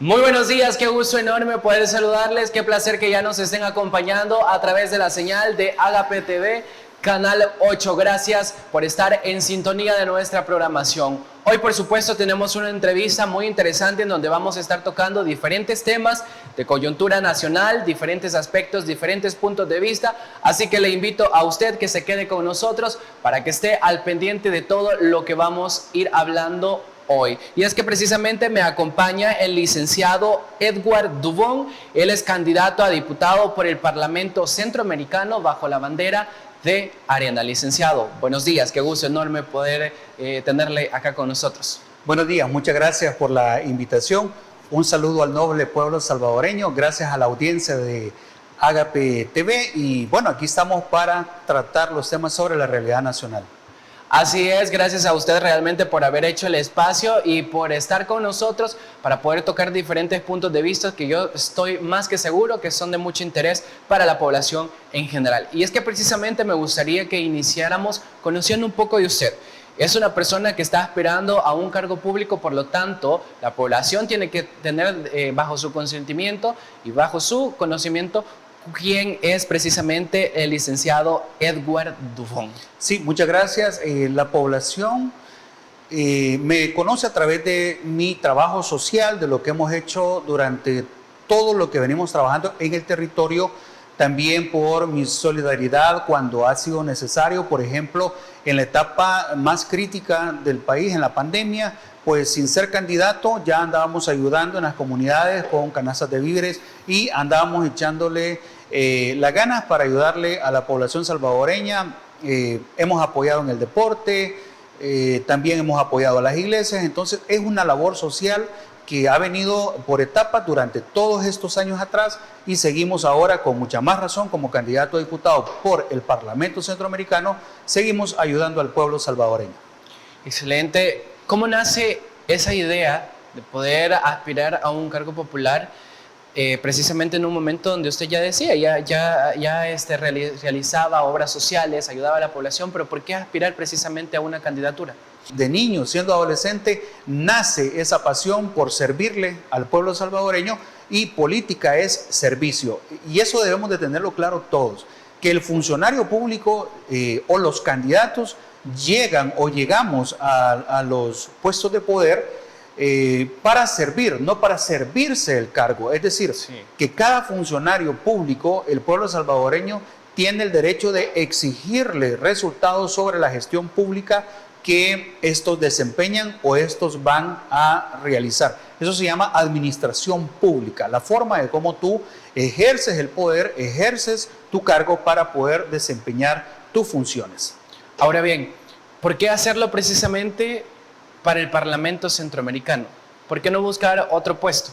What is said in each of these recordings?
Muy buenos días, qué gusto enorme poder saludarles, qué placer que ya nos estén acompañando a través de la señal de Agape TV, Canal 8. Gracias por estar en sintonía de nuestra programación. Hoy, por supuesto, tenemos una entrevista muy interesante en donde vamos a estar tocando diferentes temas de coyuntura nacional, diferentes aspectos, diferentes puntos de vista. Así que le invito a usted que se quede con nosotros para que esté al pendiente de todo lo que vamos a ir hablando hoy. Y es que precisamente me acompaña el licenciado Edward Dubón. Él es candidato a diputado por el Parlamento Centroamericano bajo la bandera de Arena. Licenciado, buenos días, qué gusto enorme poder tenerle acá con nosotros. Buenos días, muchas gracias por la invitación. Un saludo al noble pueblo salvadoreño, gracias a la audiencia de Agape TV y bueno, aquí estamos para tratar los temas sobre la realidad nacional. Así es, gracias a usted realmente por haber hecho el espacio y por estar con nosotros para poder tocar diferentes puntos de vista que yo estoy más que seguro que son de mucho interés para la población en general. Y es que precisamente me gustaría que iniciáramos conociendo un poco de usted. Es una persona que está aspirando a un cargo público, por lo tanto, la población tiene que tener bajo su consentimiento y bajo su conocimiento quién es precisamente el licenciado Edward Dubón. Sí, muchas gracias. La población me conoce a través de mi trabajo social, de lo que hemos hecho durante todo lo que venimos trabajando en el territorio, también por mi solidaridad cuando ha sido necesario, por ejemplo, en la etapa más crítica del país, en la pandemia, pues sin ser candidato ya andábamos ayudando en las comunidades con canastas de víveres y andábamos echándole las ganas para ayudarle a la población salvadoreña. Hemos apoyado en el deporte, también hemos apoyado a las iglesias, entonces es una labor social que ha venido por etapas durante todos estos años atrás y seguimos ahora con mucha más razón como candidato a diputado por el Parlamento Centroamericano, seguimos ayudando al pueblo salvadoreño. Excelente. ¿Cómo nace esa idea de poder aspirar a un cargo popular precisamente en un momento donde usted ya decía, realizaba obras sociales, ayudaba a la población, pero ¿por qué aspirar precisamente a una candidatura? De niño, siendo adolescente, nace esa pasión por servirle al pueblo salvadoreño y política es servicio. Y eso debemos de tenerlo claro todos, que el funcionario público o los candidatos llegan o llegamos a los puestos de poder para servir, no para servirse el cargo. Es decir, sí, que cada funcionario público, el pueblo salvadoreño, tiene el derecho de exigirle resultados sobre la gestión pública que estos desempeñan o estos van a realizar. Eso se llama administración pública, la forma de cómo tú ejerces el poder, ejerces tu cargo para poder desempeñar tus funciones. Ahora bien, ¿por qué hacerlo precisamente para el Parlamento Centroamericano? ¿Por qué no buscar otro puesto?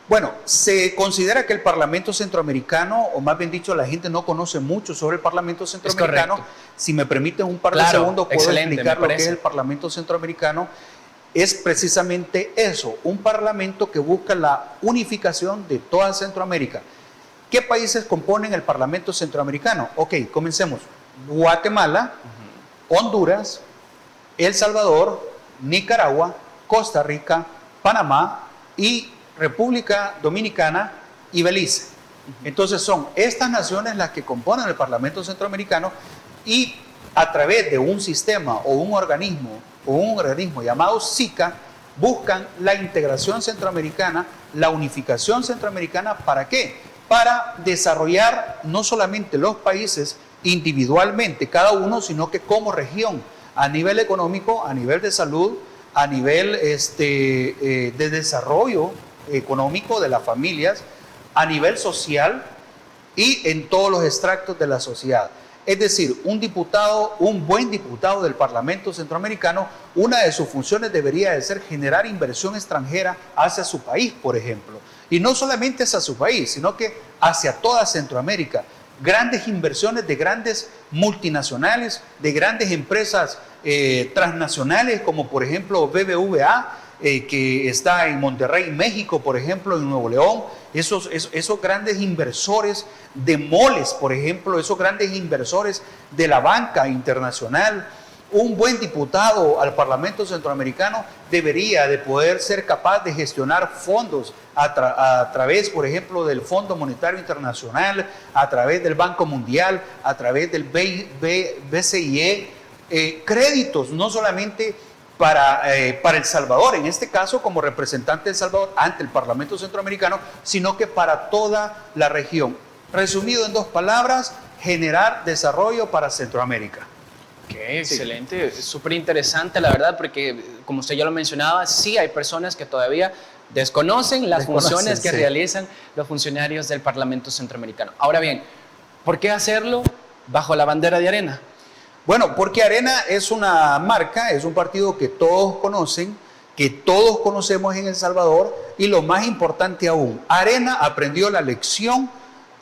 Bueno, se considera que el Parlamento Centroamericano, o más bien dicho, la gente no conoce mucho sobre el Parlamento Centroamericano. Si me permiten un par de segundos, puedo explicar lo que es el Parlamento Centroamericano. Es precisamente eso, un parlamento que busca la unificación de toda Centroamérica. ¿Qué países componen el Parlamento Centroamericano? Ok, comencemos. Guatemala, Honduras, El Salvador, Nicaragua, Costa Rica, Panamá y República Dominicana y Belice. Entonces son estas naciones las que componen el Parlamento Centroamericano y a través de un sistema o un organismo llamado SICA buscan la integración centroamericana, la unificación centroamericana. ¿Para qué? Para desarrollar no solamente los países individualmente, cada uno, sino que como región, a nivel económico, a nivel de salud, a nivel de desarrollo económico de las familias, a nivel social y en todos los extractos de la sociedad. Es decir, un buen diputado del Parlamento Centroamericano, una de sus funciones debería de ser generar inversión extranjera hacia su país, por ejemplo. Y no solamente hacia su país, sino que hacia toda Centroamérica. Grandes inversiones de grandes multinacionales, de grandes empresas transnacionales, como por ejemplo BBVA, que está en Monterrey, México, por ejemplo, en Nuevo León, esos grandes inversores de moles, por ejemplo, esos grandes inversores de la banca internacional, un buen diputado al Parlamento Centroamericano debería de poder ser capaz de gestionar fondos a través, por ejemplo, del Fondo Monetario Internacional, a través del Banco Mundial, a través del BCIE, créditos no solamente para El Salvador, en este caso como representante de El Salvador ante el Parlamento Centroamericano, sino que para toda la región. Resumido en 2 palabras, generar desarrollo para Centroamérica. Qué excelente, sí. Súper interesante la verdad, porque como usted ya lo mencionaba, sí hay personas que todavía desconocen las funciones que realizan los funcionarios del Parlamento Centroamericano. Ahora bien, ¿por qué hacerlo bajo la bandera de Arena? Bueno, porque Arena es una marca, es un partido que todos conocen, que todos conocemos en El Salvador, y lo más importante aún, Arena aprendió la lección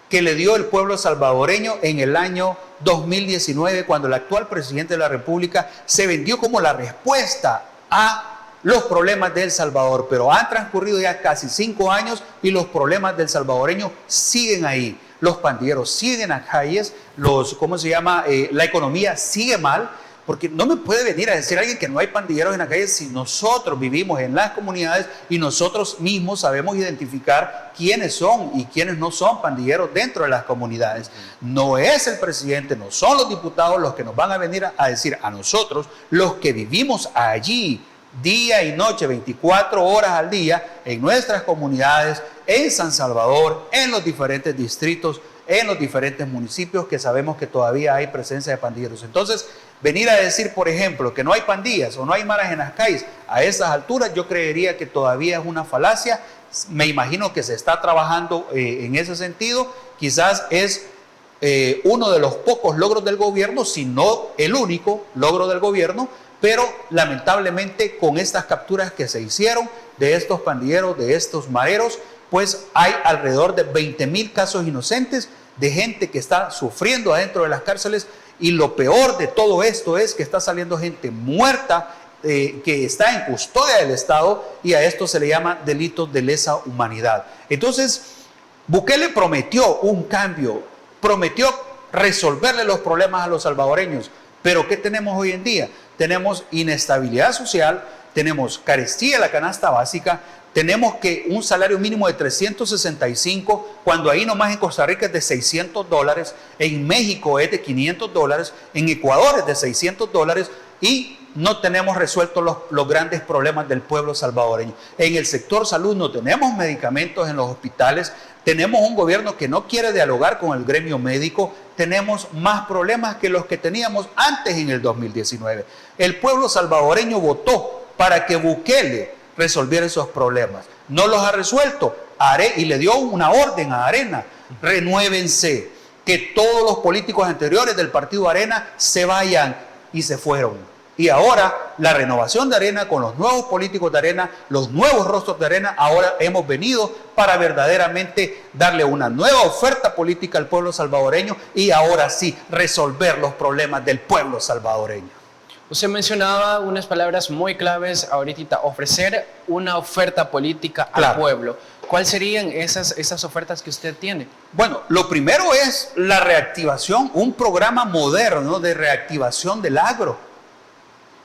que le dio el pueblo salvadoreño en el año 2019, cuando el actual presidente de la República se vendió como la respuesta a los problemas de El Salvador, pero han transcurrido ya casi 5 años y los problemas del salvadoreño siguen ahí. Los pandilleros siguen a calles, la economía sigue mal, porque no me puede venir a decir alguien que no hay pandilleros en la calle si nosotros vivimos en las comunidades y nosotros mismos sabemos identificar quiénes son y quiénes no son pandilleros dentro de las comunidades. No es el presidente, no son los diputados los que nos van a venir a decir a nosotros, los que vivimos allí día y noche, 24 horas al día, en nuestras comunidades, en San Salvador, en los diferentes distritos, en los diferentes municipios que sabemos que todavía hay presencia de pandilleros. Entonces, venir a decir, por ejemplo, que no hay pandillas o no hay maras en las calles, a esas alturas yo creería que todavía es una falacia. Me imagino que se está trabajando en ese sentido. Quizás es uno de los pocos logros del gobierno, si no el único logro del gobierno, pero lamentablemente con estas capturas que se hicieron de estos pandilleros, de estos mareros, pues hay alrededor de 20,000 casos inocentes de gente que está sufriendo adentro de las cárceles, y lo peor de todo esto es que está saliendo gente muerta que está en custodia del Estado, y a esto se le llama delitos de lesa humanidad. Entonces, Bukele prometió un cambio, prometió resolverle los problemas a los salvadoreños, pero ¿qué tenemos hoy en día? Tenemos inestabilidad social, tenemos carestía de la canasta básica, tenemos que un salario mínimo de 365, cuando ahí nomás en Costa Rica es de $600, en México es de $500, en Ecuador es de $600, y no tenemos resueltos los grandes problemas del pueblo salvadoreño. En el sector salud no tenemos medicamentos en los hospitales, tenemos un gobierno que no quiere dialogar con el gremio médico, tenemos más problemas que los que teníamos antes en el 2019. El pueblo salvadoreño votó para que Bukele resolviera esos problemas. No los ha resuelto y le dio una orden a Arena: renuévense, que todos los políticos anteriores del partido Arena se vayan, y se fueron. Y ahora la renovación de Arena, con los nuevos políticos de Arena, los nuevos rostros de Arena, ahora hemos venido para verdaderamente darle una nueva oferta política al pueblo salvadoreño, y ahora sí resolver los problemas del pueblo salvadoreño. Usted mencionaba unas palabras muy claves ahorita: ofrecer una oferta política al pueblo. ¿Cuáles serían esas ofertas que usted tiene? Bueno, lo primero es la reactivación, un programa moderno de reactivación del agro.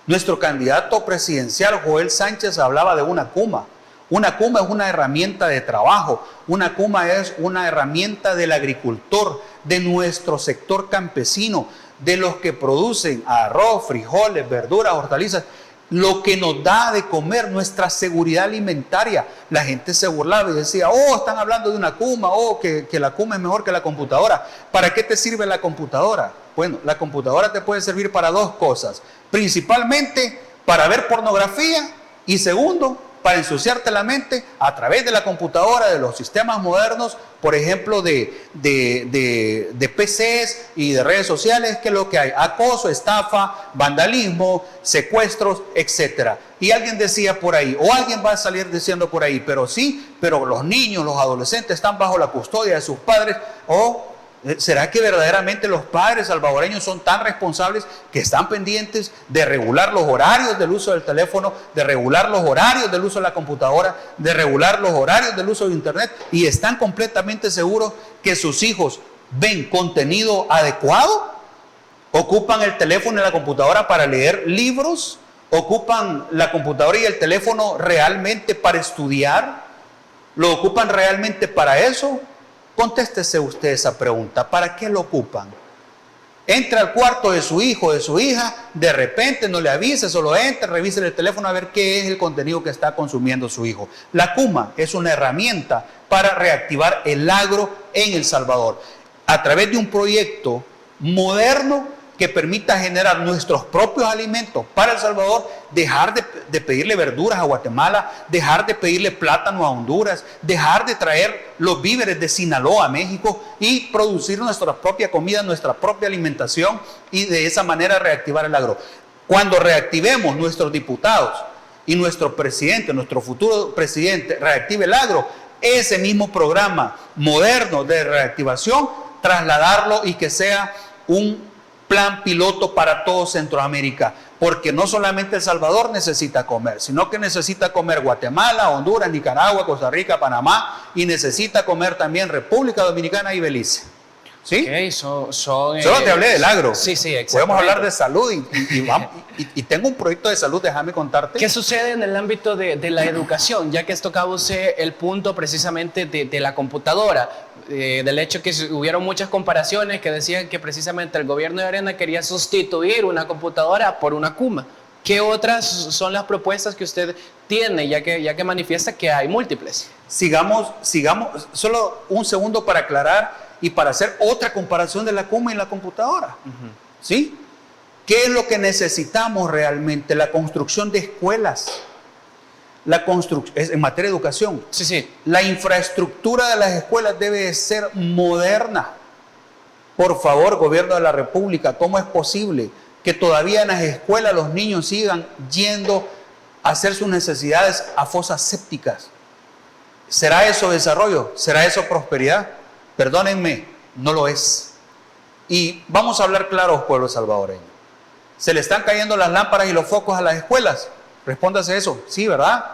Nuestro candidato presidencial, Joel Sánchez, hablaba de una CUMA. Una CUMA es una herramienta de trabajo, una CUMA es una herramienta del agricultor, de nuestro sector campesino, de los que producen arroz, frijoles, verduras, hortalizas, lo que nos da de comer, nuestra seguridad alimentaria. La gente se burlaba y decía: están hablando de una CUMA, que la CUMA es mejor que la computadora. ¿Para qué te sirve la computadora? Bueno, la computadora te puede servir para 2 cosas, principalmente para ver pornografía, y segundo, para ensuciarte la mente a través de la computadora, de los sistemas modernos, por ejemplo, de PCs y de redes sociales, que es lo que hay: acoso, estafa, vandalismo, secuestros, etc. Y alguien decía por ahí, o alguien va a salir diciendo por ahí, pero los niños, los adolescentes están bajo la custodia de sus padres. ¿Será que verdaderamente los padres salvadoreños son tan responsables que están pendientes de regular los horarios del uso del teléfono, de regular los horarios del uso de la computadora, de regular los horarios del uso de internet, y están completamente seguros que sus hijos ven contenido adecuado? ¿Ocupan el teléfono y la computadora para leer libros? ¿Ocupan la computadora y el teléfono realmente para estudiar? ¿Lo ocupan realmente para eso? Contéstese usted esa pregunta. ¿Para qué lo ocupan? Entra al cuarto de su hijo o de su hija, de repente no le avise, solo entra, revise el teléfono a ver qué es el contenido que está consumiendo su hijo. La CUMA es una herramienta para reactivar el agro en El Salvador a través de un proyecto moderno que permita generar nuestros propios alimentos para El Salvador, dejar de pedirle verduras a Guatemala, dejar de pedirle plátano a Honduras, dejar de traer los víveres de Sinaloa a México y producir nuestra propia comida, nuestra propia alimentación y de esa manera reactivar el agro. Cuando reactivemos nuestros diputados y nuestro presidente, nuestro futuro presidente, reactive el agro, ese mismo programa moderno de reactivación, trasladarlo y que sea un plan piloto para todo Centroamérica, porque no solamente El Salvador necesita comer, sino que necesita comer Guatemala, Honduras, Nicaragua, Costa Rica, Panamá, y necesita comer también República Dominicana y Belice. ¿Sí? Okay, solo te hablé del agro. Sí, podemos hablar de salud y tengo un proyecto de salud, déjame contarte. ¿Qué sucede en el ámbito de la educación? Ya que has tocado el punto precisamente de la computadora, del hecho que hubieron muchas comparaciones que decían que precisamente el gobierno de Arena quería sustituir una computadora por una CUMA. ¿Qué otras son las propuestas que usted tiene, ya que manifiesta que hay múltiples? Sigamos, solo un segundo para aclarar y para hacer otra comparación de la CUMA y la computadora. ¿Sí? ¿Qué es lo que necesitamos realmente? La construcción de escuelas. En materia de educación. Sí. La infraestructura de las escuelas debe ser moderna. Por favor, gobierno de la República, ¿cómo es posible que todavía en las escuelas los niños sigan yendo a hacer sus necesidades a fosas sépticas? ¿Será eso desarrollo? ¿Será eso prosperidad? Perdónenme, no lo es. Y vamos a hablar claros, pueblo salvadoreño. ¿Se le están cayendo las lámparas y los focos a las escuelas? Respóndase eso. Sí, ¿verdad?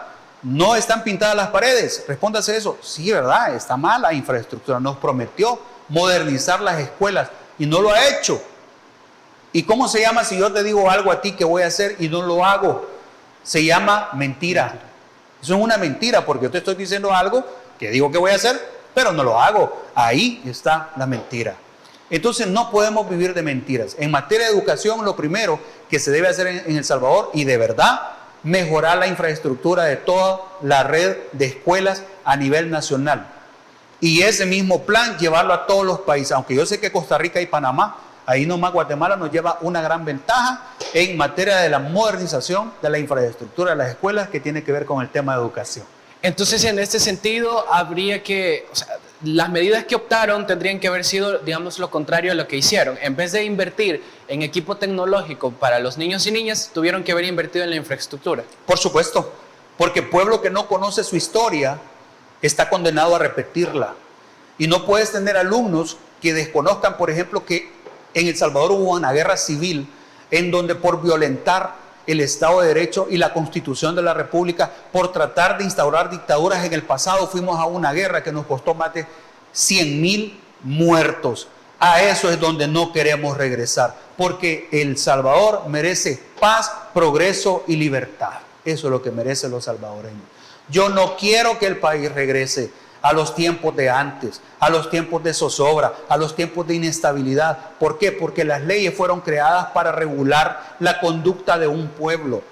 ¿No están pintadas las paredes? Respóndase eso. Sí, ¿verdad? Está mal la infraestructura. Nos prometió modernizar las escuelas y no lo ha hecho. ¿Y cómo se llama si yo te digo algo a ti que voy a hacer y no lo hago? Se llama mentira. Eso es una mentira porque yo te estoy diciendo algo que digo que voy a hacer, pero no lo hago. Ahí está la mentira. Entonces no podemos vivir de mentiras. En materia de educación, lo primero que se debe hacer en El Salvador, y de verdad, mejorar la infraestructura de toda la red de escuelas a nivel nacional. Y ese mismo plan llevarlo a todos los países, aunque yo sé que Costa Rica y Panamá, ahí nomás Guatemala nos lleva una gran ventaja en materia de la modernización de la infraestructura de las escuelas que tiene que ver con el tema de educación. Entonces, en este sentido, habría que, las medidas que optaron tendrían que haber sido, digamos, lo contrario a lo que hicieron. En vez de invertir en equipo tecnológico para los niños y niñas, tuvieron que haber invertido en la infraestructura. Por supuesto, porque pueblo que no conoce su historia está condenado a repetirla. Y no puedes tener alumnos que desconozcan, por ejemplo, que en El Salvador hubo una guerra civil en donde por violentar el Estado de Derecho y la Constitución de la República, por tratar de instaurar dictaduras en el pasado, fuimos a una guerra que nos costó más de 100,000 muertos. A eso es donde no queremos regresar, porque El Salvador merece paz, progreso y libertad. Eso es lo que merecen los salvadoreños. Yo no quiero que el país regrese a los tiempos de antes, a los tiempos de zozobra, a los tiempos de inestabilidad. ¿Por qué? Porque las leyes fueron creadas para regular la conducta de un pueblo.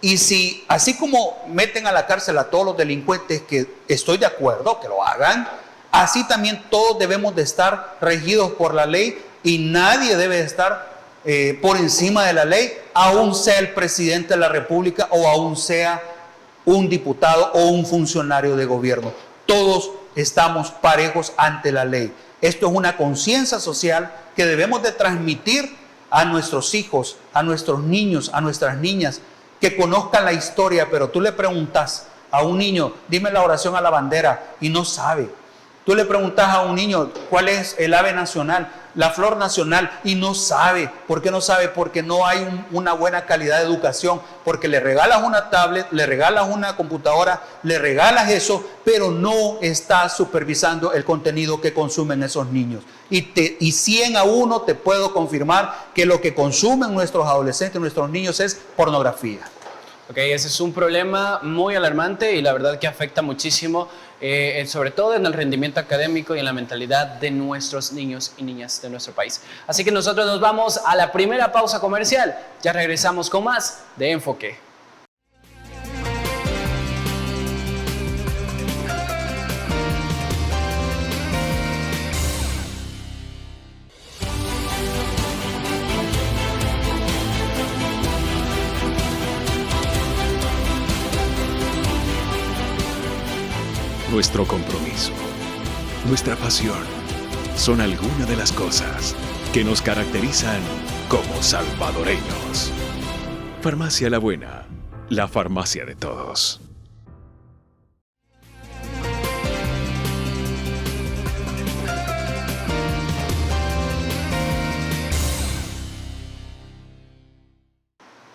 Y si, así como meten a la cárcel a todos los delincuentes, que estoy de acuerdo que lo hagan, así también todos debemos de estar regidos por la ley y nadie debe estar por encima de la ley, aún sea el presidente de la República o aún sea un diputado o un funcionario de gobierno. Todos estamos parejos ante la ley. Esto es una conciencia social que debemos de transmitir a nuestros hijos, a nuestros niños, a nuestras niñas, que conozcan la historia. Pero tú le preguntas a un niño, dime la oración a la bandera, y no sabe. Tú le preguntas a un niño cuál es el ave nacional la flor nacional, y no sabe. ¿Por qué no sabe? Porque no hay una buena calidad de educación, porque le regalas una tablet, le regalas una computadora, le regalas eso, pero no estás supervisando el contenido que consumen esos niños. Y 100 a 1 te puedo confirmar que lo que consumen nuestros adolescentes, nuestros niños, es pornografía. Ok, ese es un problema muy alarmante y la verdad que afecta muchísimo, sobre todo en el rendimiento académico y en la mentalidad de nuestros niños y niñas de nuestro país. Así que nosotros nos vamos a la primera pausa comercial. Ya regresamos con más de Enfoque. Nuestro compromiso, nuestra pasión, son algunas de las cosas que nos caracterizan como salvadoreños. Farmacia La Buena, la farmacia de todos.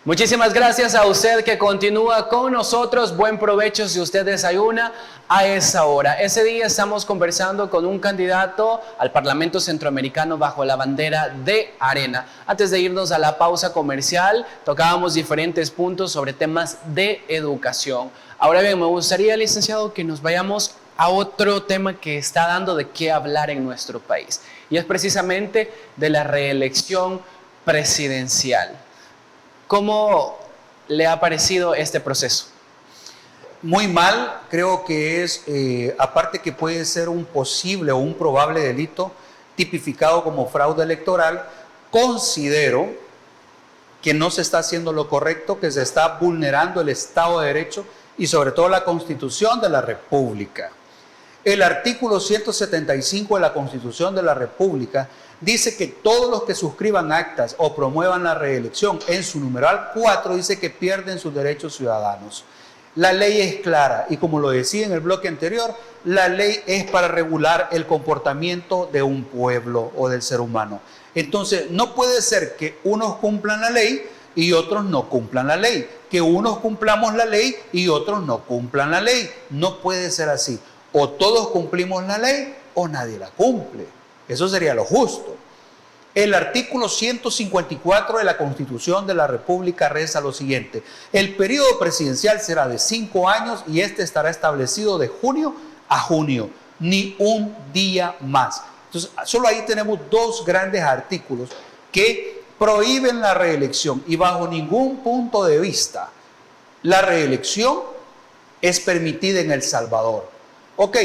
Muchísimas gracias a usted que continúa con nosotros. Buen provecho si usted desayuna a esa hora. Ese día estamos conversando con un candidato al Parlamento Centroamericano bajo la bandera de Arena. Antes de irnos a la pausa comercial, tocábamos diferentes puntos sobre temas de educación. Ahora bien, me gustaría, licenciado, que nos vayamos a otro tema que está dando de qué hablar en nuestro país. Y es precisamente de la reelección presidencial. ¿Cómo le ha parecido este proceso? Muy mal, creo que es, aparte que puede ser un posible o un probable delito tipificado como fraude electoral, considero que no se está haciendo lo correcto, que se está vulnerando el Estado de Derecho y sobre todo la Constitución de la República. El artículo 175 de la Constitución de la República dice que todos los que suscriban actas o promuevan la reelección, en su numeral 4 dice que pierden sus derechos ciudadanos. La ley es clara y, como lo decía en el bloque anterior, la ley es para regular el comportamiento de un pueblo o del ser humano. Entonces, no puede ser que unos cumplan la ley y otros no cumplan la ley, que unos cumplamos la ley y otros no cumplan la ley. No puede ser así. O todos cumplimos la ley o nadie la cumple. Eso sería lo justo. El artículo 154 de la Constitución de la República reza lo siguiente: el periodo presidencial será de 5 años y este estará establecido de junio a junio, ni un día más. Entonces, solo ahí tenemos dos grandes artículos que prohíben la reelección, y bajo ningún punto de vista la reelección es permitida en El Salvador. Ok,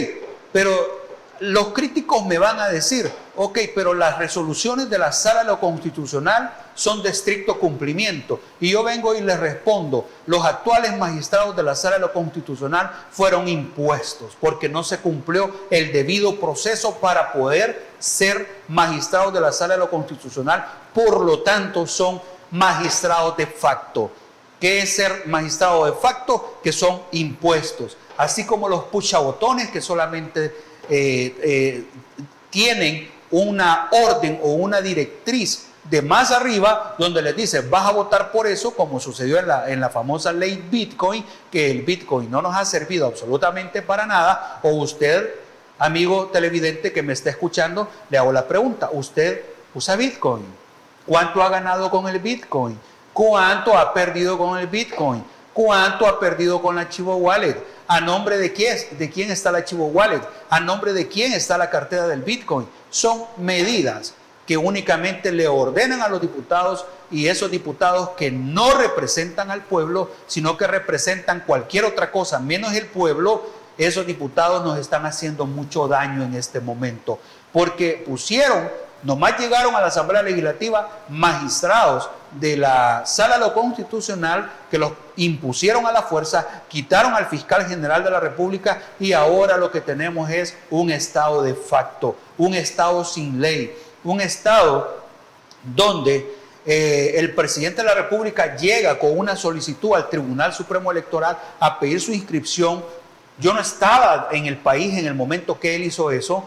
pero los críticos me van a decir, ok, pero las resoluciones de la Sala de lo Constitucional son de estricto cumplimiento. Y yo vengo y les respondo, los actuales magistrados de la Sala de lo Constitucional fueron impuestos porque no se cumplió el debido proceso para poder ser magistrados de la Sala de lo Constitucional. Por lo tanto, son magistrados de facto. ¿Qué es ser magistrado de facto? Que son impuestos. Así como los puchabotones que solamente tienen una orden o una directriz de más arriba donde les dice vas a votar por eso, como sucedió en la famosa ley Bitcoin, que el Bitcoin no nos ha servido absolutamente para nada. O usted, amigo televidente que me está escuchando, le hago la pregunta: ¿usted usa Bitcoin? ¿Cuánto ha ganado con el Bitcoin? ¿Cuánto ha perdido con el Bitcoin? ¿Cuánto ha perdido con la Chivo Wallet? ¿A nombre de quién está la Chivo Wallet? ¿A nombre de quién está la cartera del Bitcoin? Son medidas que únicamente le ordenan a los diputados, y esos diputados que no representan al pueblo, sino que representan cualquier otra cosa menos el pueblo, esos diputados nos están haciendo mucho daño en este momento, porque nomás llegaron a la Asamblea Legislativa magistrados de la Sala de lo Constitucional que los impusieron a la fuerza, quitaron al fiscal general de la República, y ahora lo que tenemos es un Estado de facto, un Estado sin ley, un Estado donde el presidente de la República llega con una solicitud al Tribunal Supremo Electoral a pedir su inscripción. Yo no estaba en el país en el momento que él hizo eso.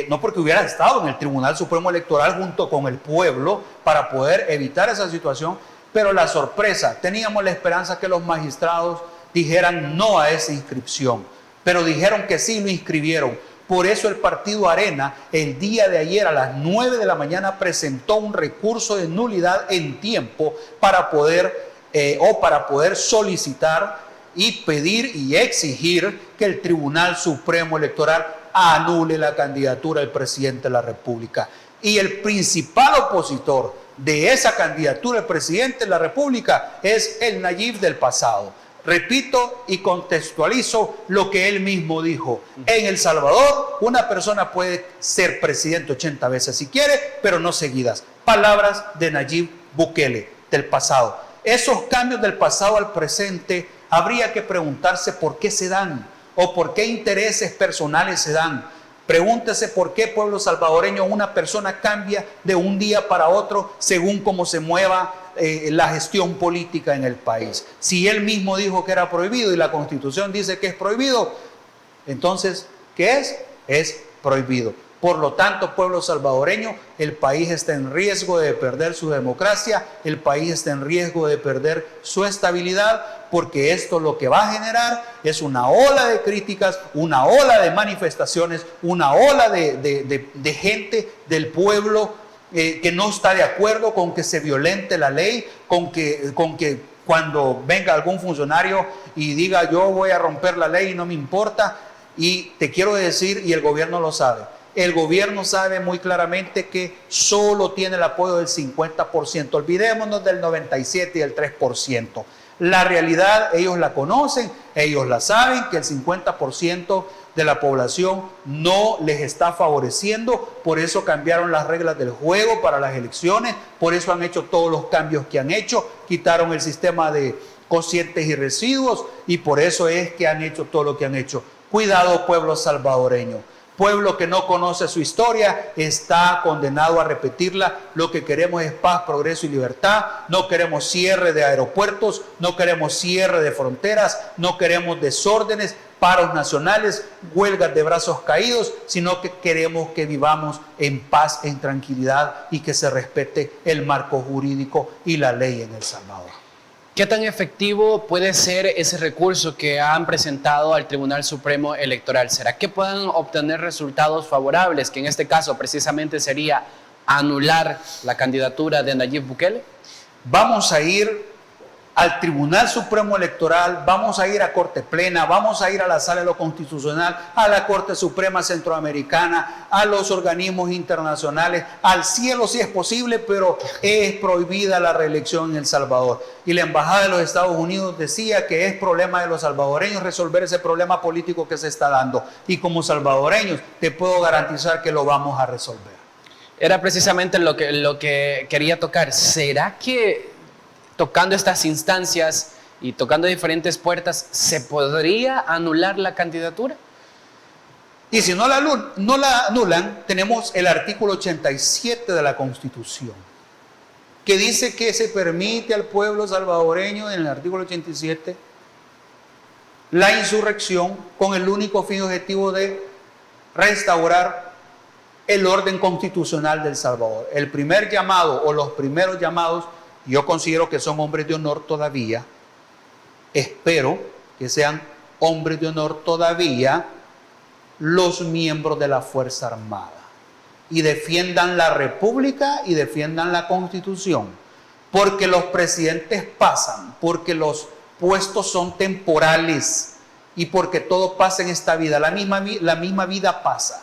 no porque hubiera estado en el Tribunal Supremo Electoral junto con el pueblo para poder evitar esa situación, pero la sorpresa, teníamos la esperanza que los magistrados dijeran no a esa inscripción, pero dijeron que sí, lo inscribieron. Por eso el partido Arena el día de ayer a las 9 de la mañana presentó un recurso de nulidad en tiempo para poder solicitar y pedir y exigir que el Tribunal Supremo Electoral anule la candidatura del presidente de la República. Y el principal opositor de esa candidatura del presidente de la República es el Nayib del pasado. Repito y contextualizo lo que él mismo dijo. En El Salvador, una persona puede ser presidente 80 veces si quiere, pero no seguidas. Palabras de Nayib Bukele del pasado. Esos cambios del pasado al presente habría que preguntarse por qué se dan o por qué intereses personales se dan. Pregúntese por qué, pueblo salvadoreño, una persona cambia de un día para otro según cómo se mueva la gestión política en el país. Si él mismo dijo que era prohibido y la Constitución dice que es prohibido, entonces, ¿qué es? Es prohibido. Por lo tanto, pueblo salvadoreño, el país está en riesgo de perder su democracia, el país está en riesgo de perder su estabilidad, porque esto lo que va a generar es una ola de críticas, una ola de manifestaciones, una ola de gente del pueblo que no está de acuerdo con que se violente la ley, con que cuando venga algún funcionario y diga yo voy a romper la ley y no me importa. Y te quiero decir, y el gobierno lo sabe, el gobierno sabe muy claramente que solo tiene el apoyo del 50%. Olvidémonos del 97% y el 3%. La realidad ellos la conocen, ellos la saben, que el 50% de la población no les está favoreciendo. Por eso cambiaron las reglas del juego para las elecciones, por eso han hecho todos los cambios que han hecho, quitaron el sistema de cocientes y residuos y por eso es que han hecho todo lo que han hecho. Cuidado, pueblo salvadoreño. Pueblo que no conoce su historia está condenado a repetirla. Lo que queremos es paz, progreso y libertad. No queremos cierre de aeropuertos, no queremos cierre de fronteras, no queremos desórdenes, paros nacionales, huelgas de brazos caídos, sino que queremos que vivamos en paz, en tranquilidad y que se respete el marco jurídico y la ley en El Salvador. ¿Qué tan efectivo puede ser ese recurso que han presentado al Tribunal Supremo Electoral? ¿Será que puedan obtener resultados favorables, que en este caso precisamente sería anular la candidatura de Nayib Bukele? Vamos a ir al Tribunal Supremo Electoral, vamos a ir a Corte Plena, vamos a ir a la Sala de lo Constitucional, a la Corte Suprema Centroamericana, a los organismos internacionales, al cielo si es posible, pero es prohibida la reelección en El Salvador. Y la Embajada de los Estados Unidos decía que es problema de los salvadoreños resolver ese problema político que se está dando. Y como salvadoreños te puedo garantizar que lo vamos a resolver. Era precisamente lo que quería tocar. ¿Será que tocando estas instancias y tocando diferentes puertas, se podría anular la candidatura? Y si no la anulan, tenemos el artículo 87 de la Constitución, que dice que se permite al pueblo salvadoreño, en el artículo 87, la insurrección con el único fin y objetivo de restaurar el orden constitucional de El Salvador. El primer llamado o los primeros llamados, yo considero que son hombres de honor todavía. Espero que sean hombres de honor todavía los miembros de la Fuerza Armada y defiendan la República y defiendan la Constitución, porque los presidentes pasan, porque los puestos son temporales y porque todo pasa en esta vida. La misma vida pasa.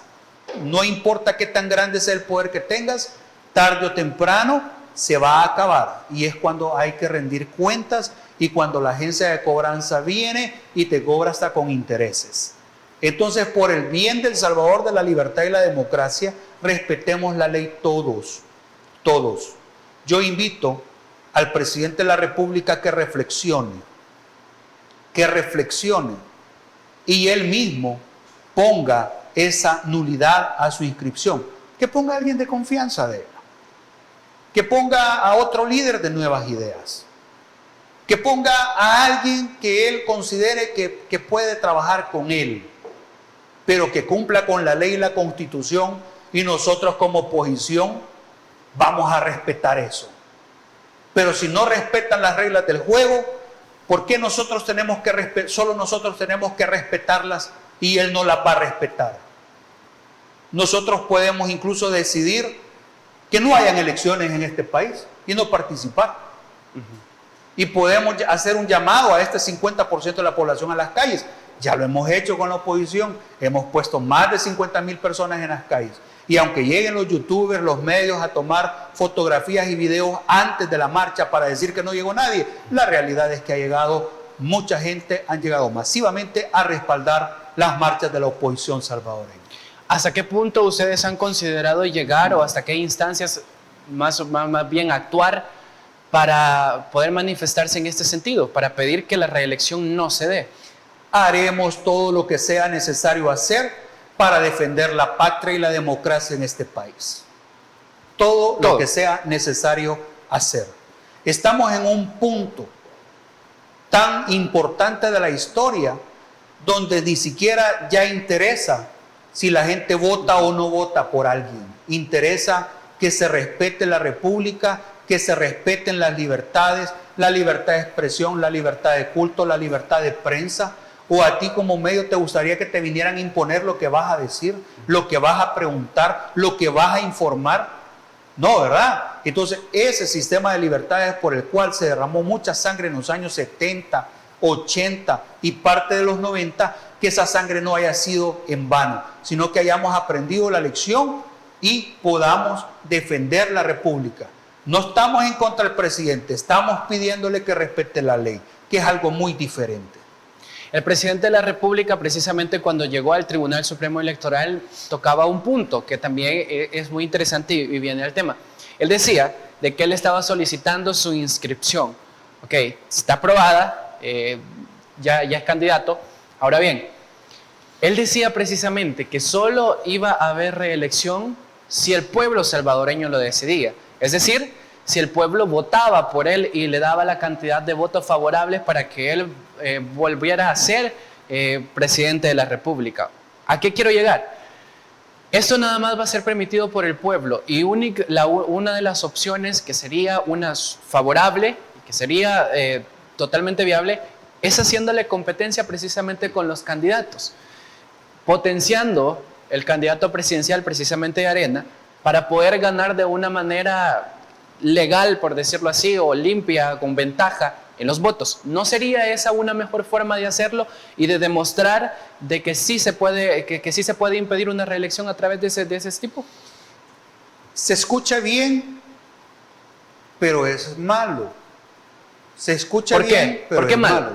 No importa qué tan grande sea el poder que tengas, tarde o temprano se va a acabar, y es cuando hay que rendir cuentas y cuando la agencia de cobranza viene y te cobra hasta con intereses. Entonces, por el bien del Salvador, de la libertad y la democracia, respetemos la ley todos. Yo invito al presidente de la República que reflexione y él mismo ponga esa nulidad a su inscripción, que ponga a alguien de confianza de él, que ponga a otro líder de nuevas ideas, que ponga a alguien que él considere que puede trabajar con él, pero que cumpla con la ley y la Constitución, y nosotros como oposición vamos a respetar eso. Pero si no respetan las reglas del juego, ¿por qué nosotros tenemos que solo nosotros tenemos que respetarlas y él no las va a respetar? Nosotros podemos incluso decidir que no hayan elecciones en este país y no participar. Y podemos hacer un llamado a este 50% de la población a las calles. Ya lo hemos hecho con la oposición. Hemos puesto más de 50,000 personas en las calles. Y aunque lleguen los youtubers, los medios a tomar fotografías y videos antes de la marcha para decir que no llegó nadie, la realidad es que ha llegado mucha gente, han llegado masivamente a respaldar las marchas de la oposición salvadoreña. ¿Hasta qué punto ustedes han considerado llegar o hasta qué instancias más bien actuar para poder manifestarse en este sentido, para pedir que la reelección no se dé? Haremos todo lo que sea necesario hacer para defender la patria y la democracia en este país. Todo lo que sea necesario hacer. Estamos en un punto tan importante de la historia donde ni siquiera ya interesa si la gente vota o no vota por alguien. Interesa que se respete la república, que se respeten las libertades, la libertad de expresión, la libertad de culto, la libertad de prensa. ¿O a ti como medio te gustaría que te vinieran a imponer lo que vas a decir, lo que vas a preguntar, lo que vas a informar? No, ¿verdad? Entonces, ese sistema de libertades por el cual se derramó mucha sangre en los años 70, 80 y parte de los 90, que esa sangre no haya sido en vano, sino que hayamos aprendido la lección y podamos defender la república. No estamos en contra del presidente, estamos pidiéndole que respete la ley, que es algo muy diferente. El presidente de la República, precisamente cuando llegó al Tribunal Supremo Electoral, tocaba un punto que también es muy interesante y viene al tema. Él decía de que él estaba solicitando su inscripción. Ok, está aprobada, ya es candidato. Ahora bien, él decía precisamente que solo iba a haber reelección si el pueblo salvadoreño lo decidía. Es decir, si el pueblo votaba por él y le daba la cantidad de votos favorables para que él volviera a ser presidente de la República. ¿A qué quiero llegar? Esto nada más va a ser permitido por el pueblo y una de las opciones que sería una favorable, que sería totalmente viable, es haciéndole competencia precisamente con los candidatos, potenciando el candidato presidencial precisamente de Arena para poder ganar de una manera legal, por decirlo así, o limpia, con ventaja en los votos. ¿No sería esa una mejor forma de hacerlo y de demostrar de que sí se puede, que sí se puede impedir una reelección a través de ese tipo? Se escucha bien, pero es malo. Se escucha bien, pero ¿por qué es malo?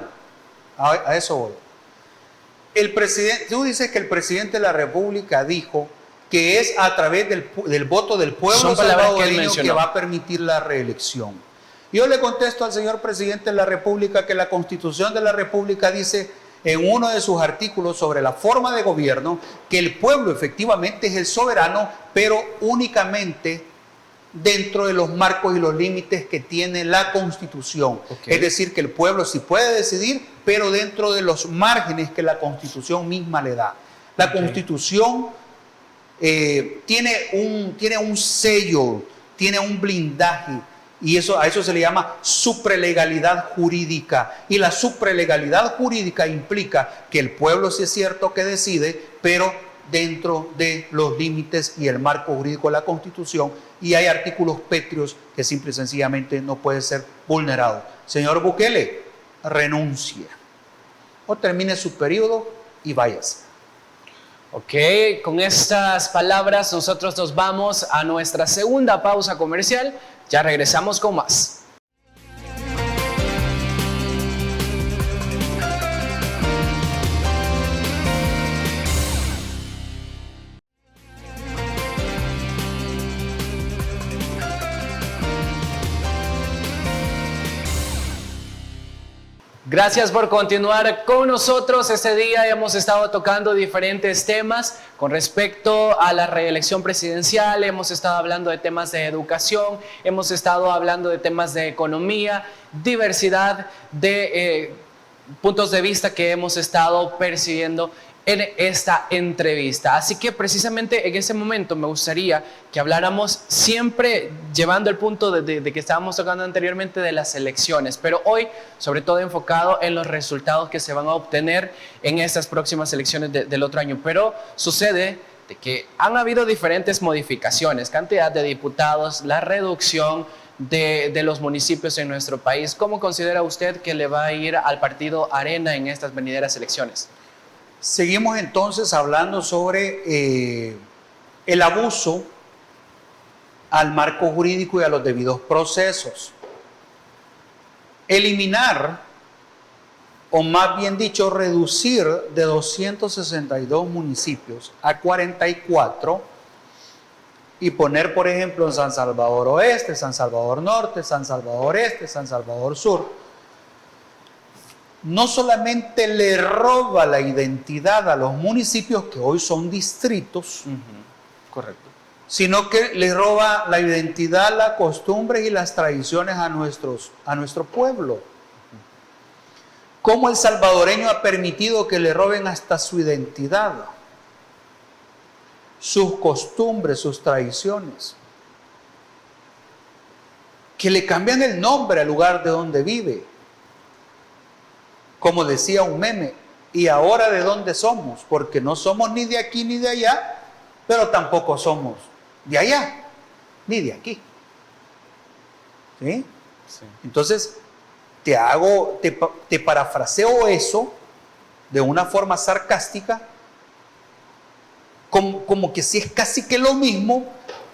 malo. A eso voy. El presidente, tú dices que el presidente de la República dijo que es a través del voto del pueblo salvadoreño que va a permitir la reelección. Yo le contesto al señor presidente de la República que la Constitución de la República dice en uno de sus artículos sobre la forma de gobierno que el pueblo efectivamente es el soberano, pero únicamente dentro de los marcos y los límites que tiene la Constitución. Okay. Es decir, que el pueblo sí puede decidir, pero dentro de los márgenes que la Constitución misma le da. La Constitución tiene un sello, tiene un blindaje, y a eso se le llama supralegalidad jurídica. Y la supralegalidad jurídica implica que el pueblo sí es cierto que decide, pero dentro de los límites y el marco jurídico de la Constitución, y hay artículos pétreos que simple y sencillamente no pueden ser vulnerados. Señor Bukele, renuncia o termine su periodo y váyase. Ok, con estas palabras nosotros nos vamos a nuestra segunda pausa comercial. Ya regresamos con más. Gracias por continuar con nosotros. Este día hemos estado tocando diferentes temas con respecto a la reelección presidencial, hemos estado hablando de temas de educación, hemos estado hablando de temas de economía, diversidad de puntos de vista que hemos estado percibiendo en esta entrevista. Así que precisamente en ese momento me gustaría que habláramos siempre llevando el punto de que estábamos tocando anteriormente de las elecciones, pero hoy sobre todo enfocado en los resultados que se van a obtener en estas próximas elecciones del otro año. Pero sucede de que han habido diferentes modificaciones, cantidad de diputados, la reducción de los municipios en nuestro país. ¿Cómo considera usted que le va a ir al partido Arena en estas venideras elecciones? Seguimos entonces hablando sobre el abuso al marco jurídico y a los debidos procesos. Eliminar, o más bien dicho, reducir de 262 municipios a 44 y poner, por ejemplo, en San Salvador Oeste, San Salvador Norte, San Salvador Este, San Salvador Sur, no solamente le roba la identidad a los municipios que hoy son distritos, correcto, sino que le roba la identidad, las costumbres y las tradiciones a nuestro pueblo. ¿Cómo el salvadoreño ha permitido que le roben hasta su identidad, sus costumbres, sus tradiciones? Que le cambian el nombre al lugar de donde vive. Como decía un meme, ¿y ahora de dónde somos? Porque no somos ni de aquí ni de allá, pero tampoco somos de allá ni de aquí. ¿Sí? Sí. Entonces, te parafraseo eso de una forma sarcástica, como que si es casi que lo mismo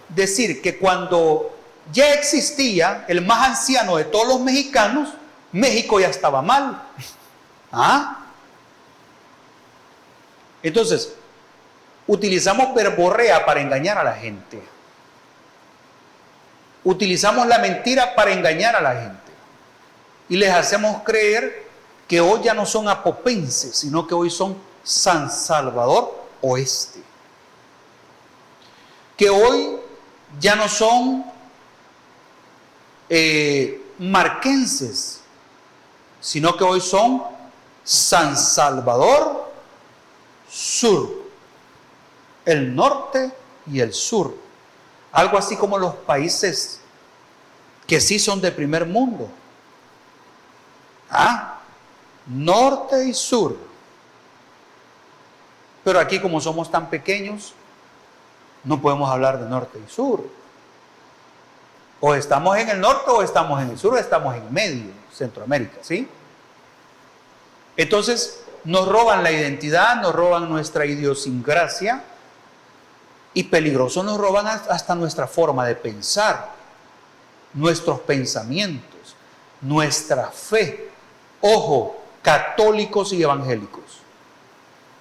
decir que cuando ya existía el más anciano de todos los mexicanos, México ya estaba mal. ¿Ah? Entonces, utilizamos verborrea para engañar a la gente. Utilizamos la mentira para engañar a la gente. Y les hacemos creer que hoy ya no son apopenses, sino que hoy son San Salvador Oeste. Que hoy ya no son marquenses, sino que hoy son San Salvador Sur, el norte y el sur. Algo así como los países que sí son de primer mundo. Norte y sur. Pero aquí, como somos tan pequeños, no podemos hablar de norte y sur. O estamos en el norte o estamos en el sur o estamos en medio, Centroamérica, ¿sí? Entonces, nos roban la identidad, nos roban nuestra idiosincrasia y peligroso, nos roban hasta nuestra forma de pensar, nuestros pensamientos, nuestra fe. Ojo, católicos y evangélicos,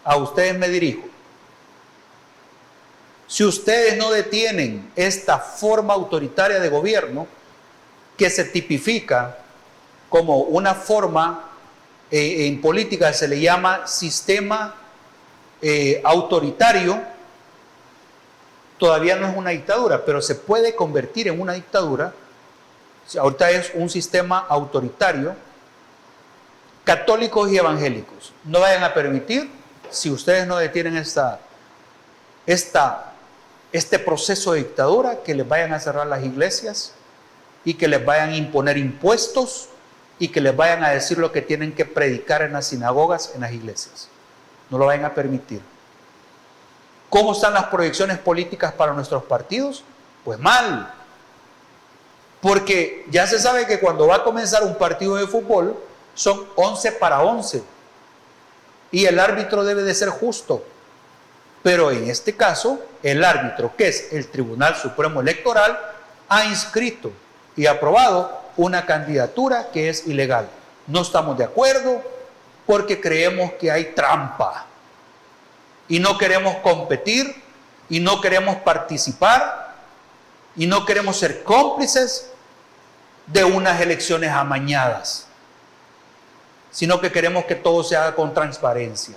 a ustedes me dirijo. Si ustedes no detienen esta forma autoritaria de gobierno que se tipifica como una forma, en política se le llama sistema autoritario, todavía no es una dictadura, pero se puede convertir en una dictadura. Ahorita es un sistema autoritario. Católicos y evangélicos, no vayan a permitir, si ustedes no detienen este proceso de dictadura, que les vayan a cerrar las iglesias y que les vayan a imponer impuestos y que les vayan a decir lo que tienen que predicar en las sinagogas, en las iglesias. No lo vayan a permitir. ¿Cómo están las proyecciones políticas para nuestros partidos? Pues mal. Porque ya se sabe que cuando va a comenzar un partido de fútbol son 11 para 11 y el árbitro debe de ser justo. Pero en este caso, el árbitro, que es el Tribunal Supremo Electoral, ha inscrito y aprobado una candidatura que es ilegal. No estamos de acuerdo porque creemos que hay trampa y no queremos competir y no queremos participar y no queremos ser cómplices de unas elecciones amañadas, sino que queremos que todo se haga con transparencia.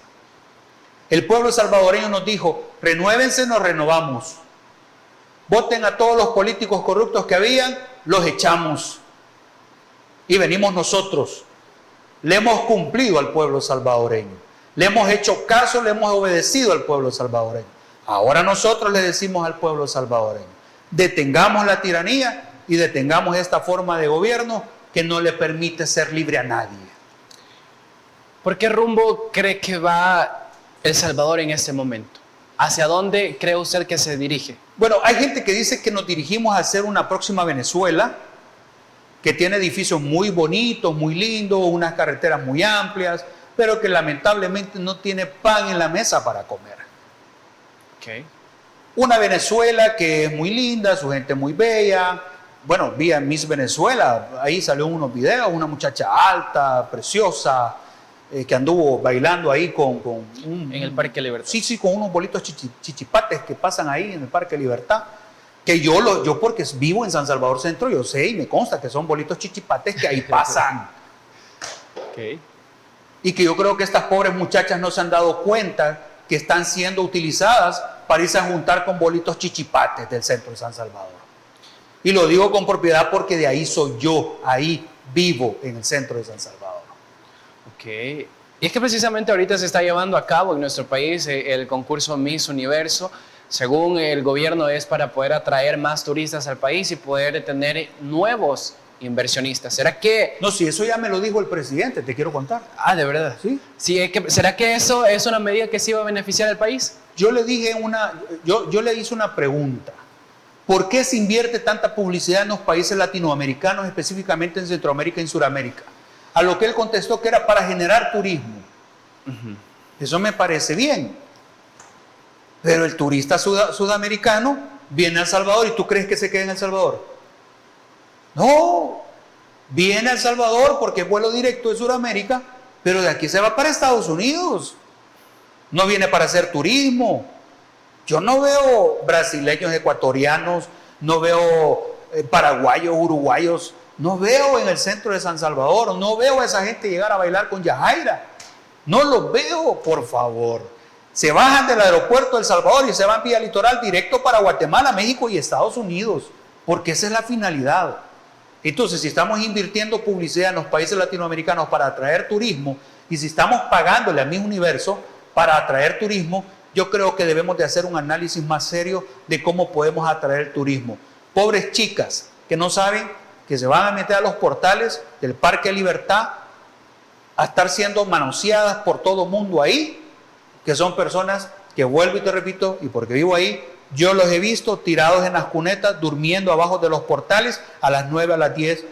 El pueblo salvadoreño nos dijo: renuévense, nos renovamos. Voten a todos los políticos corruptos que habían, los echamos. Y venimos nosotros. Le hemos cumplido al pueblo salvadoreño. Le hemos hecho caso, le hemos obedecido al pueblo salvadoreño. Ahora nosotros le decimos al pueblo salvadoreño, detengamos la tiranía y detengamos esta forma de gobierno que no le permite ser libre a nadie. ¿Por qué rumbo cree que va El Salvador en este momento? ¿Hacia dónde cree usted que se dirige? Bueno, hay gente que dice que nos dirigimos a hacer una próxima Venezuela, que tiene edificios muy bonitos, muy lindos, unas carreteras muy amplias, pero que lamentablemente no tiene pan en la mesa para comer. Okay. Una Venezuela que es muy linda, su gente muy bella. Bueno, vi a Miss Venezuela, ahí salió unos videos, una muchacha alta, preciosa, que anduvo bailando ahí en el Parque Libertad. Sí, con unos bolitos chichipates que pasan ahí en el Parque Libertad. Que yo porque vivo en San Salvador Centro, yo sé y me consta que son bolitos chichipates que ahí pasan. Okay. Y que yo creo que estas pobres muchachas no se han dado cuenta que están siendo utilizadas para irse a juntar con bolitos chichipates del centro de San Salvador. Y lo digo con propiedad porque de ahí soy yo, ahí vivo en el centro de San Salvador. Ok. Y es que precisamente ahorita se está llevando a cabo en nuestro país el concurso Miss Universo. Según el gobierno es para poder atraer más turistas al país y poder tener nuevos inversionistas. ¿Será que...? No, si eso ya me lo dijo el presidente, te quiero contar. Ah, ¿de verdad? Sí. Sí, ¿será que eso es una medida que sí va a beneficiar al país? Yo le dije yo le hice una pregunta. ¿Por qué se invierte tanta publicidad en los países latinoamericanos, específicamente en Centroamérica y en Sudamérica? A lo que él contestó que era para generar turismo. Eso me parece bien. Pero el turista sudamericano viene a El Salvador y ¿tú crees que se queda en El Salvador? No, viene a El Salvador porque es vuelo directo de Sudamérica, pero de aquí se va para Estados Unidos. No viene para hacer turismo. Yo no veo brasileños, ecuatorianos, no veo paraguayos, uruguayos, no veo en el centro de San Salvador, no veo a esa gente llegar a bailar con Yajaira. No los veo, por favor. Se bajan del aeropuerto de El Salvador y se van vía litoral directo para Guatemala, México y Estados Unidos, porque esa es la finalidad. Entonces, si estamos invirtiendo publicidad en los países latinoamericanos para atraer turismo y si estamos pagándole a Miss Universo para atraer turismo, yo creo que debemos de hacer un análisis más serio de cómo podemos atraer turismo. Pobres chicas que no saben que se van a meter a los portales del Parque Libertad a estar siendo manoseadas por todo el mundo ahí, que son personas que, vuelvo y te repito, y porque vivo ahí, yo los he visto tirados en las cunetas, durmiendo abajo de los portales a las 9, a las 10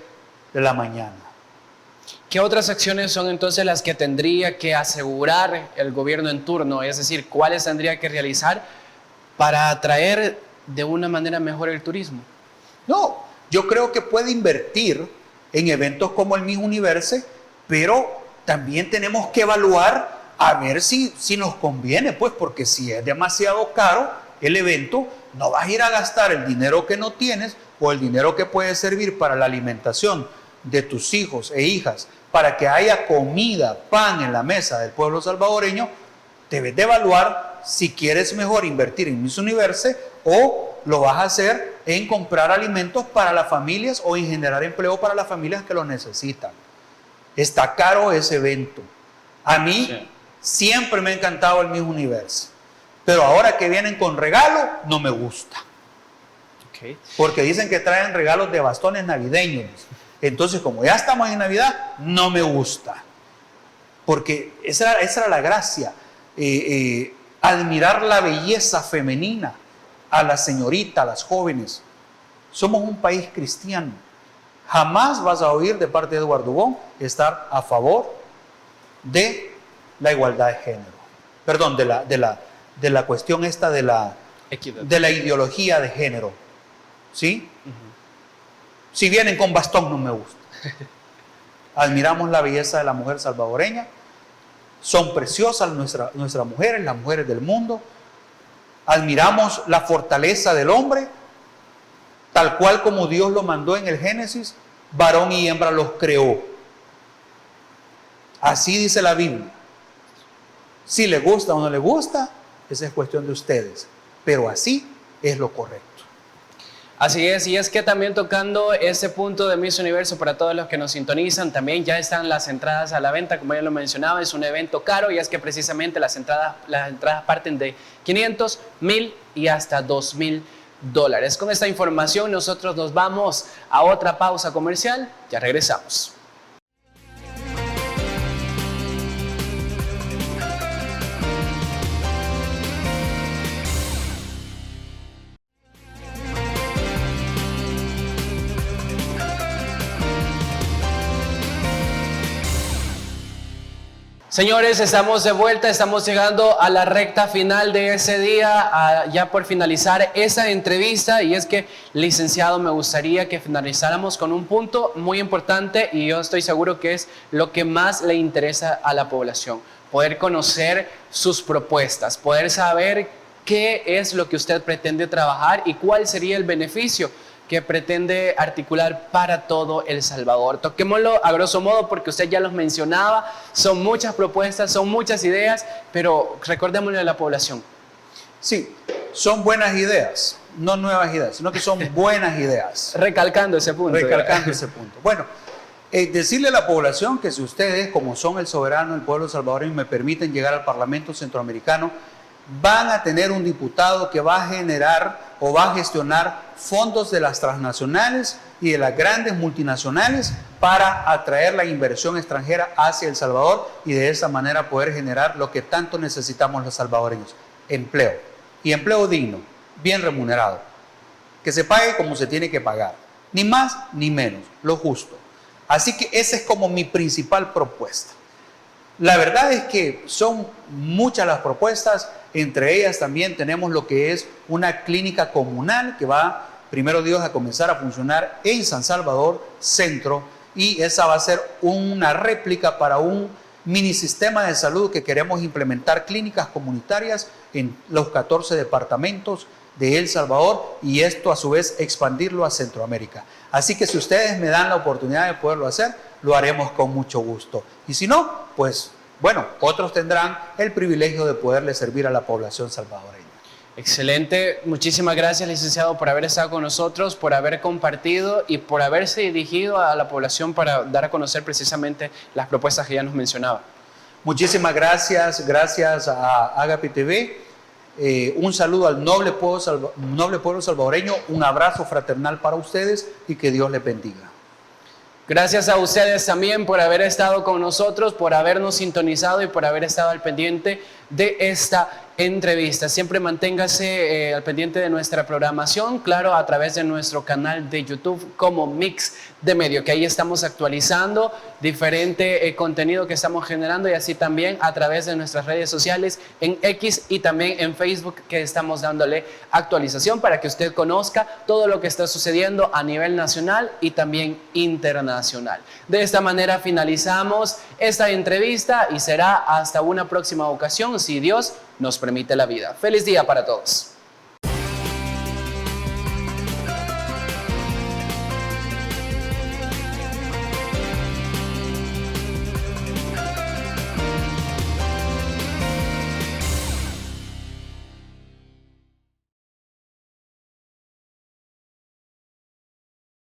de la mañana. ¿Qué otras acciones son entonces las que tendría que asegurar el gobierno en turno? Es decir, ¿cuáles tendría que realizar para atraer de una manera mejor el turismo? No, yo creo que puede invertir en eventos como el Miss Universo, pero también tenemos que evaluar a ver si nos conviene, pues, porque si es demasiado caro el evento, no vas a ir a gastar el dinero que no tienes o el dinero que puede servir para la alimentación de tus hijos e hijas, para que haya comida, pan en la mesa del pueblo salvadoreño. Debes de evaluar si quieres mejor invertir en Miss Universo o lo vas a hacer en comprar alimentos para las familias o en generar empleo para las familias que lo necesitan. Está caro ese evento. A mí siempre me ha encantado el Miss Universo, pero ahora que vienen con regalo, no me gusta. Okay. Porque dicen que traen regalos de bastones navideños. Entonces, como ya estamos en Navidad, no me gusta. Porque esa era la gracia. Admirar la belleza femenina a las señoritas, a las jóvenes. Somos un país cristiano. Jamás vas a oír de parte de Eduardo Bon estar a favor de la igualdad de género. Perdón, de la cuestión esta de la ideología de género. ¿Sí? Si vienen con bastón no me gusta. Admiramos la belleza de la mujer salvadoreña. Son preciosas nuestras mujeres, las mujeres del mundo. Admiramos la fortaleza del hombre, tal cual como Dios lo mandó en el Génesis, varón y hembra los creó. Así dice la Biblia. Si le gusta o no le gusta, esa es cuestión de ustedes. Pero así es lo correcto. Así es, y es que también tocando ese punto de Miss Universo, para todos los que nos sintonizan, también ya están las entradas a la venta, como ya lo mencionaba, es un evento caro, y es que precisamente las entradas parten de 500, 1000 y hasta $2000. Con esta información nosotros nos vamos a otra pausa comercial, ya regresamos. Señores, estamos de vuelta, estamos llegando a la recta final de ese día, ya por finalizar esa entrevista, y es que, licenciado, me gustaría que finalizáramos con un punto muy importante, y yo estoy seguro que es lo que más le interesa a la población: poder conocer sus propuestas, poder saber qué es lo que usted pretende trabajar y cuál sería el beneficio que pretende articular para todo El Salvador. Toquémoslo a grosso modo porque usted ya los mencionaba, son muchas propuestas, son muchas ideas, pero recordémosle a la población. Sí, son buenas ideas, no nuevas ideas, sino que son buenas ideas. Recalcando ese punto. Recalcando ese punto. Bueno, decirle a la población que si ustedes, como son el soberano, el pueblo salvadoreño, me permiten llegar al Parlamento Centroamericano, van a tener un diputado que va a generar o va a gestionar fondos de las transnacionales y de las grandes multinacionales para atraer la inversión extranjera hacia El Salvador y de esa manera poder generar lo que tanto necesitamos los salvadoreños: empleo, y empleo digno, bien remunerado, que se pague como se tiene que pagar, ni más ni menos, lo justo. Así que esa es como mi principal propuesta. La verdad es que son muchas las propuestas, entre ellas también tenemos lo que es una clínica comunal que va, primero Dios, a comenzar a funcionar en San Salvador Centro, y esa va a ser una réplica para un mini sistema de salud que queremos implementar, clínicas comunitarias en los 14 departamentos de El Salvador, y esto a su vez expandirlo a Centroamérica. Así que si ustedes me dan la oportunidad de poderlo hacer, lo haremos con mucho gusto. Y si no, pues bueno, otros tendrán el privilegio de poderle servir a la población salvadoreña. Excelente, muchísimas gracias, licenciado, por haber estado con nosotros, por haber compartido y por haberse dirigido a la población para dar a conocer precisamente las propuestas que ya nos mencionaba. Muchísimas gracias, gracias a Agape TV. Un saludo al noble pueblo salvadoreño, un abrazo fraternal para ustedes y que Dios les bendiga. Gracias a ustedes también por haber estado con nosotros, por habernos sintonizado y por haber estado al pendiente de esta entrevista. Siempre manténgase al pendiente de nuestra programación, claro, a través de nuestro canal de YouTube como Mix de Medio, que ahí estamos actualizando diferente contenido que estamos generando, y así también a través de nuestras redes sociales en X y también en Facebook, que estamos dándole actualización para que usted conozca todo lo que está sucediendo a nivel nacional y también internacional. De esta manera finalizamos esta entrevista y será hasta una próxima ocasión, si Dios nos permite la vida. Feliz día para todos.